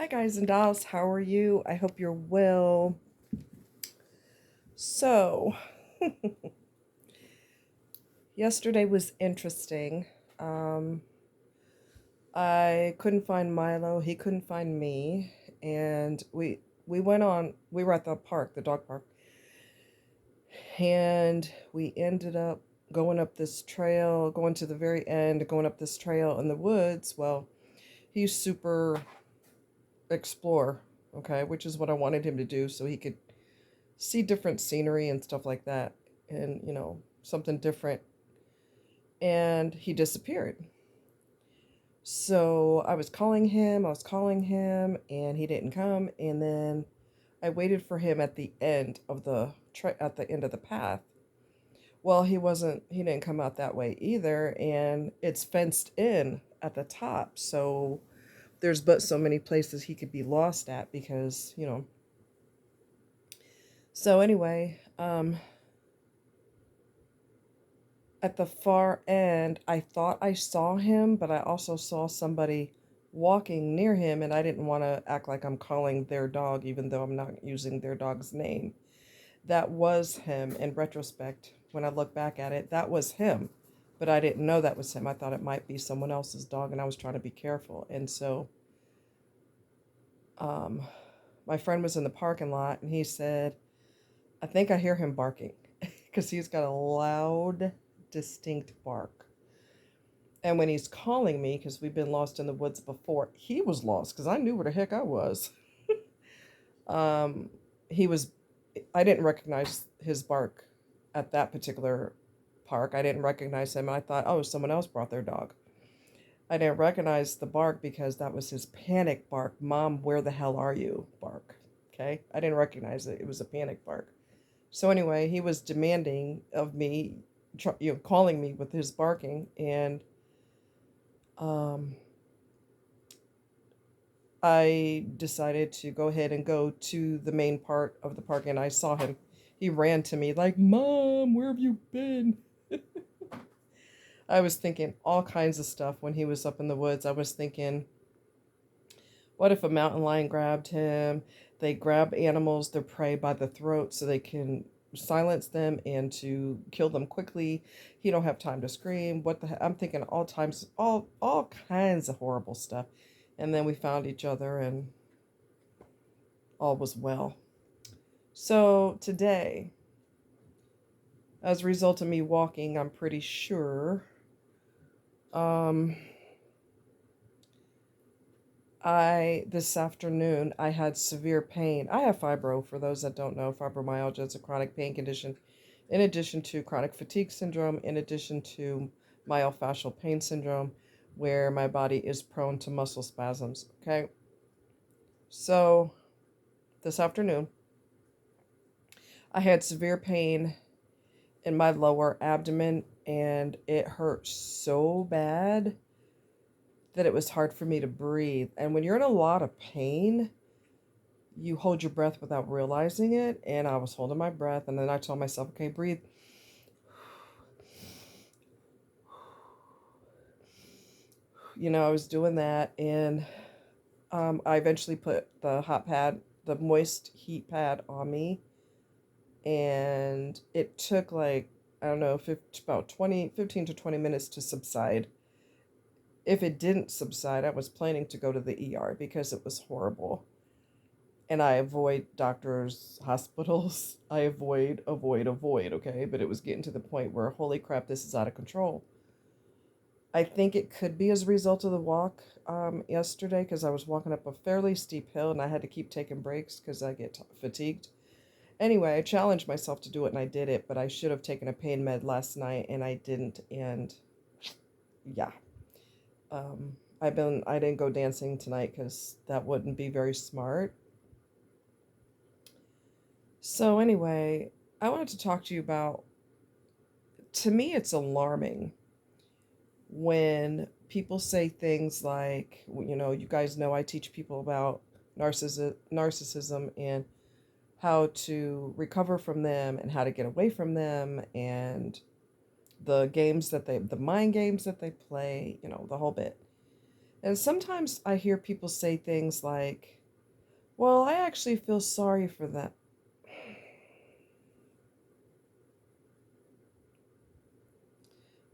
Hi, guys and dolls. How are you? I hope you're well. So, yesterday was interesting. Um, I couldn't find Milo. He couldn't find me, and we went on. We were at the park, the dog park, and we ended up going up this trail, going to the very end, going up this trail in the woods. Well, he's super explore, okay, which is what I wanted him to do, so he could see different scenery and stuff like that, and something different. And he disappeared. So I was calling him, and he didn't come. And then I waited for him at the end of at the end of the path. Well, he didn't come out that way either, and it's fenced in at the top. So there's but so many places he could be lost at because. So anyway, at the far end, I thought I saw him, but I also saw somebody walking near him, and I didn't want to act like I'm calling their dog, even though I'm not using their dog's name. That was him in retrospect. When I look back at it, that was him, but I didn't know that was him. I thought it might be someone else's dog, and I was trying to be careful. And so, um, my friend was in the parking lot, and he said, I think I hear him barking because he's got a loud, distinct bark. And when he's calling me, because we've been lost in the woods before, he was lost because I knew where the heck I was. Um, he was, I didn't recognize his bark at that particular park. I didn't recognize him. And I thought, oh, someone else brought their dog. I didn't recognize the bark because that was his panic bark. Mom, where the hell are you? Bark. Okay. I didn't recognize it. It was a panic bark. So anyway, he was demanding of me, calling me with his barking. And um, I decided to go ahead and go to the main part of the park, and I saw him. He ran to me like, Mom, where have you been? I was thinking all kinds of stuff when he was up in the woods. I was thinking, what if a mountain lion grabbed him? They grab animals, their prey, by the throat so they can silence them and to kill them quickly. He don't have time to scream. What the heck? I'm thinking all kinds of horrible stuff. And then we found each other, and all was well. So today, as a result of me walking, I'm pretty sure, um, this afternoon, I had severe pain. I have fibro, for those that don't know. Fibromyalgia is a chronic pain condition, in addition to chronic fatigue syndrome, in addition to myofascial pain syndrome, where my body is prone to muscle spasms. Okay, so this afternoon, I had severe pain in my lower abdomen, and it hurt so bad that it was hard for me to breathe. And when you're in a lot of pain, you hold your breath without realizing it. And I was holding my breath, and then I told myself, okay, breathe. I was doing that, and I eventually put the hot pad, the moist heat pad on me, and it took like, I don't know, about 15 to 20 minutes to subside. If it didn't subside, I was planning to go to the ER because it was horrible. And I avoid doctors, hospitals. I avoid, okay? But it was getting to the point where, holy crap, this is out of control. I think it could be as a result of the walk yesterday, because I was walking up a fairly steep hill and I had to keep taking breaks because I get fatigued. Anyway, I challenged myself to do it and I did it, but I should have taken a pain med last night and I didn't. And yeah, I didn't go dancing tonight because that wouldn't be very smart. So anyway, I wanted to talk to you about, to me, it's alarming when people say things like, you guys know I teach people about narcissism and how to recover from them and how to get away from them, and the mind games that they play, the whole bit. And sometimes I hear people say things like, well, I actually feel sorry for them.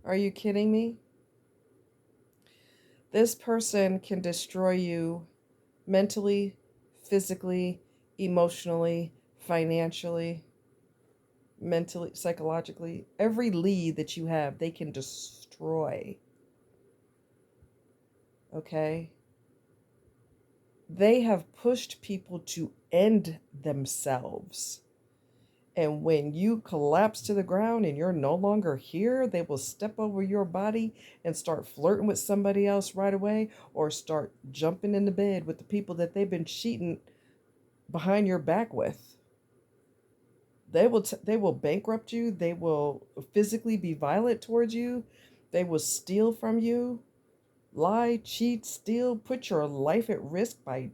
Are you kidding me? This person can destroy you mentally, physically, emotionally, financially, mentally, psychologically. Every lead that you have, they can destroy. Okay? They have pushed people to end themselves. And when you collapse to the ground and you're no longer here, they will step over your body and start flirting with somebody else right away, or start jumping into bed with the people that they've been cheating behind your back with. They will bankrupt you. They will physically be violent towards you. They will steal from you, lie, cheat, steal, put your life at risk by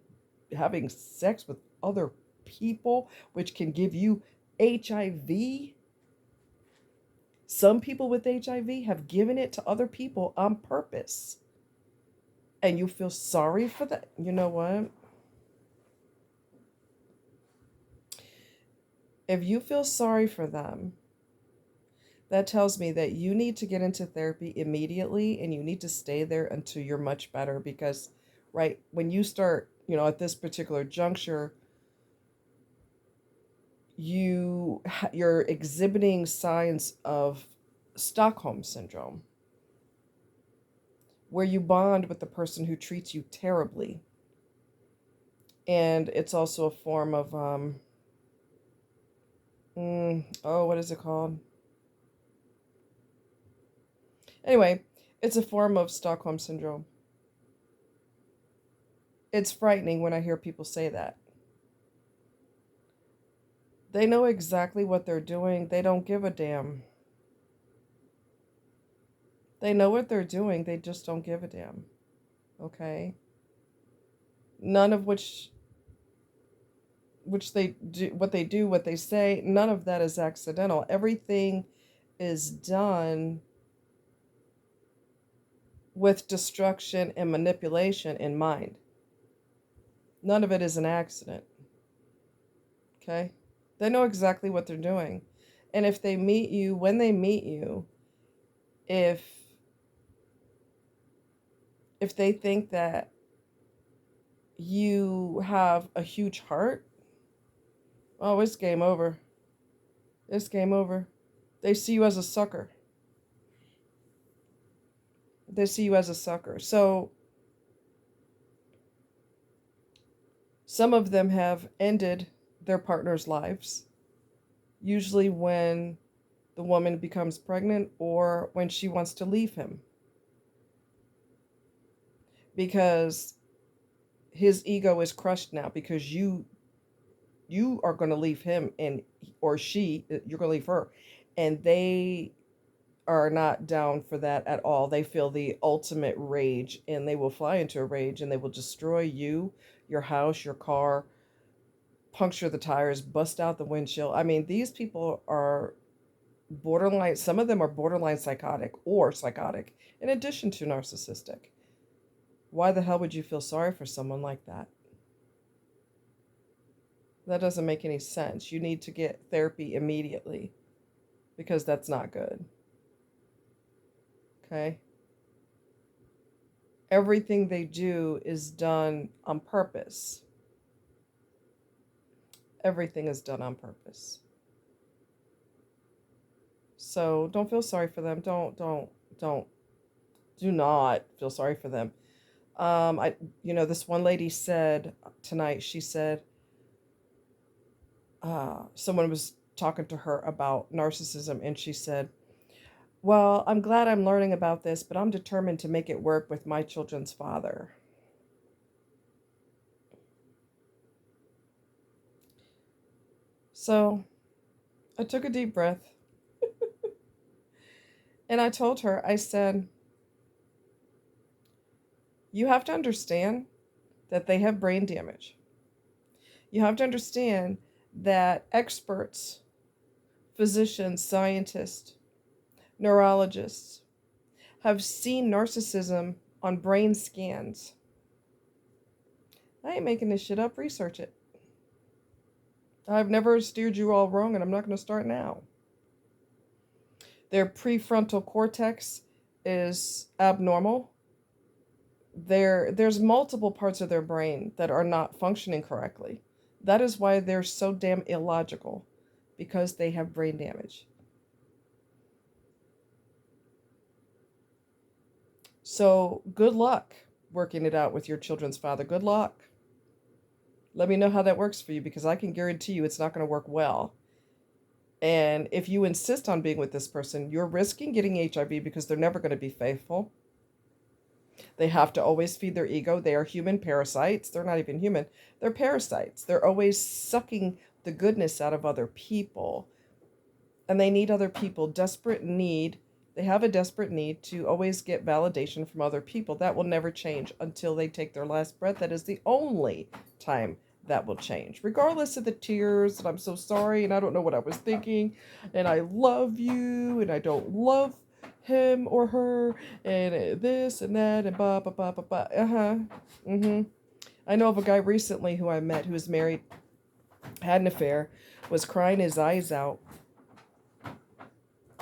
having sex with other people, which can give you HIV. Some people with HIV have given it to other people on purpose. And you feel sorry for that. You know what? If you feel sorry for them, that tells me that you need to get into therapy immediately and you need to stay there until you're much better, because right when you start, at this particular juncture, you're exhibiting signs of Stockholm syndrome, where you bond with the person who treats you terribly. And it's also a form of what is it called? Anyway, it's a form of Stockholm syndrome. It's frightening when I hear people say that. They know exactly what they're doing. They don't give a damn. They know what they're doing. They just don't give a damn. Okay? None of which they do, what they say, none of that is accidental. Everything is done with destruction and manipulation in mind. None of it is an accident. Okay? They know exactly what they're doing. And if they meet you, when they meet you, if they think that you have a huge heart, oh, it's game over. It's game over. They see you as a sucker. They see you as a sucker. So some of them have ended their partner's lives, usually when the woman becomes pregnant or when she wants to leave him, because his ego is crushed now, because you are going to leave him, and or you're going to leave her, and they are not down for that at all. They feel the ultimate rage, and they will fly into a rage, and they will destroy you, your house, your car, puncture the tires, bust out the windshield. I mean, these people are borderline, some of them are borderline psychotic, in addition to narcissistic. Why the hell would you feel sorry for someone like that? That doesn't make any sense. You need to get therapy immediately, because that's not good. Okay? Everything they do is done on purpose. Everything is done on purpose. So don't feel sorry for them. Don't, do not feel sorry for them. This one lady said tonight, she said, someone was talking to her about narcissism, and she said, well, I'm glad I'm learning about this, but I'm determined to make it work with my children's father. So I took a deep breath and I told her, I said, you have to understand that they have brain damage. You have to understand that experts, physicians, scientists, neurologists have seen narcissism on brain scans. I ain't making this shit up. Research it. I've never steered you all wrong, and I'm not going to start now. Their prefrontal cortex is abnormal. There's multiple parts of their brain that are not functioning correctly. That is why they're so damn illogical, because they have brain damage. So good luck working it out with your children's father. Good luck. Let me know how that works for you, because I can guarantee you it's not going to work well. And if you insist on being with this person, you're risking getting HIV, because they're never going to be faithful. They have to always feed their ego. They are human parasites. They're not even human. They're parasites. They're always sucking the goodness out of other people. And they need other people. They have a desperate need to always get validation from other people. That will never change until they take their last breath. That is the only time that will change. Regardless of the tears, and I'm so sorry, and I don't know what I was thinking, and I love you, and I don't love him or her, and this and that, and blah, blah, blah, blah, blah. I know of a guy recently who I met who was married, had an affair, was crying his eyes out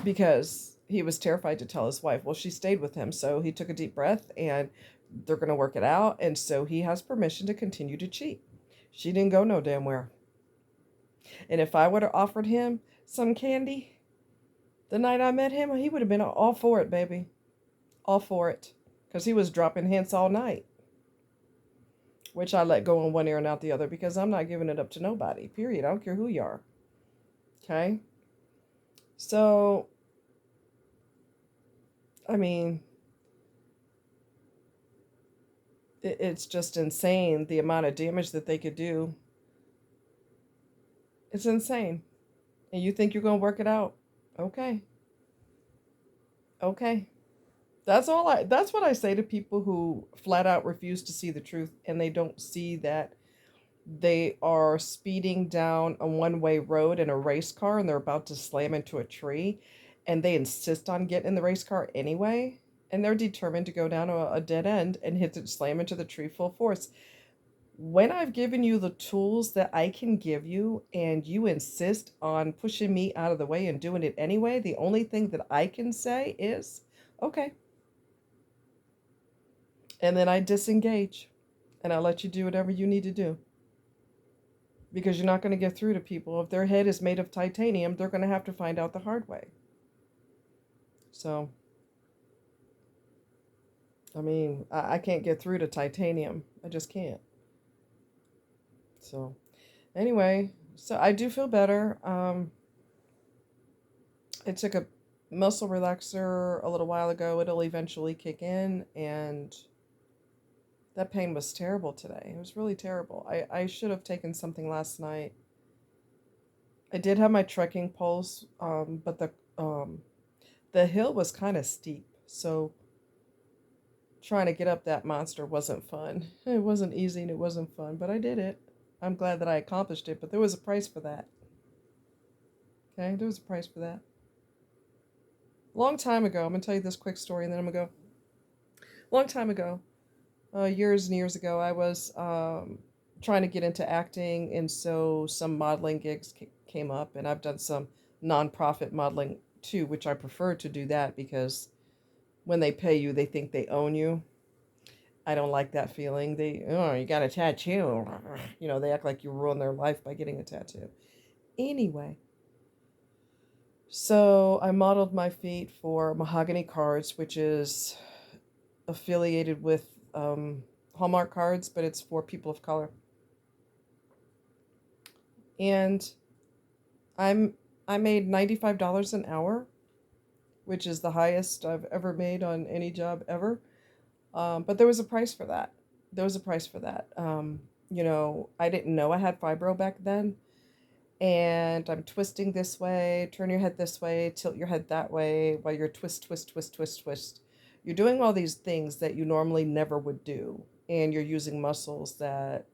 because he was terrified to tell his wife. Well, she stayed with him, so he took a deep breath, and they're going to work it out, and so he has permission to continue to cheat. She didn't go no damn where. And if I would have offered him some candy the night I met him, he would have been all for it, baby. All for it. Because he was dropping hints all night. Which I let go in one ear and out the other, because I'm not giving it up to nobody. Period. I don't care who you are. Okay? So, I mean, it's just insane the amount of damage that they could do. It's insane. And you think you're going to work it out? Okay. Okay. That's what I say to people who flat out refuse to see the truth, and they don't see that they are speeding down a one-way road in a race car and they're about to slam into a tree, and they insist on getting in the race car anyway, and they're determined to go down a dead end and slam into the tree full force. When I've given you the tools that I can give you, and you insist on pushing me out of the way and doing it anyway, the only thing that I can say is, okay. And then I disengage, and I let you do whatever you need to do. Because you're not going to get through to people. If their head is made of titanium, they're going to have to find out the hard way. So, I mean, I can't get through to titanium. I just can't. So, anyway, so I do feel better. I took a muscle relaxer a little while ago. It'll eventually kick in, and that pain was terrible today. It was really terrible. I should have taken something last night. I did have my trekking poles, but the hill was kind of steep, so trying to get up that monster wasn't fun. It wasn't easy and it wasn't fun, but I did it. I'm glad that I accomplished it, but there was a price for that. Okay, there was a price for that. Long time ago, I'm going to tell you this quick story and then I'm going to go. Long time ago, years and years ago, I was trying to get into acting, and so some modeling gigs came up, and I've done some nonprofit modeling too, which I prefer to do that, because when they pay you, they think they own you. I don't like that feeling. You got a tattoo. You know, they act like you ruined their life by getting a tattoo. Anyway, so I modeled my feet for Mahogany Cards, which is affiliated with Hallmark Cards, but it's for people of color. And I made $95 an hour, which is the highest I've ever made on any job ever. But there was a price for that. You know, I didn't know I had fibro back then. And I'm twisting this way, turn your head this way, tilt your head that way, while you're twist. You're doing all these things that you normally never would do. And you're using muscles that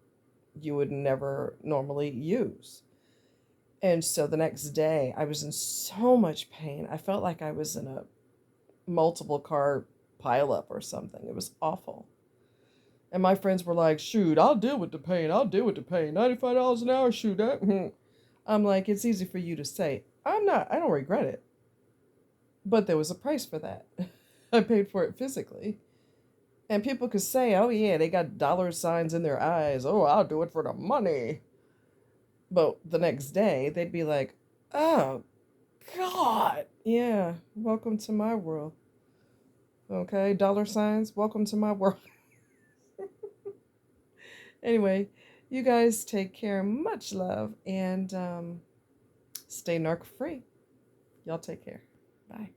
you would never normally use. And so the next day, I was in so much pain. I felt like I was in a multiple car pile up or something. It was awful. And my friends were like, shoot, I'll deal with the pain. I'll deal with the pain. $95 an hour, shoot that. I'm like, it's easy for you to say. I don't regret it. But there was a price for that. I paid for it physically. And people could say, oh, yeah, they got dollar signs in their eyes. Oh, I'll do it for the money. But the next day, they'd be like, oh, God. Yeah, welcome to my world. Okay, dollar signs, welcome to my world. Anyway, you guys take care. Much love. And stay narc free. Y'all take care. Bye.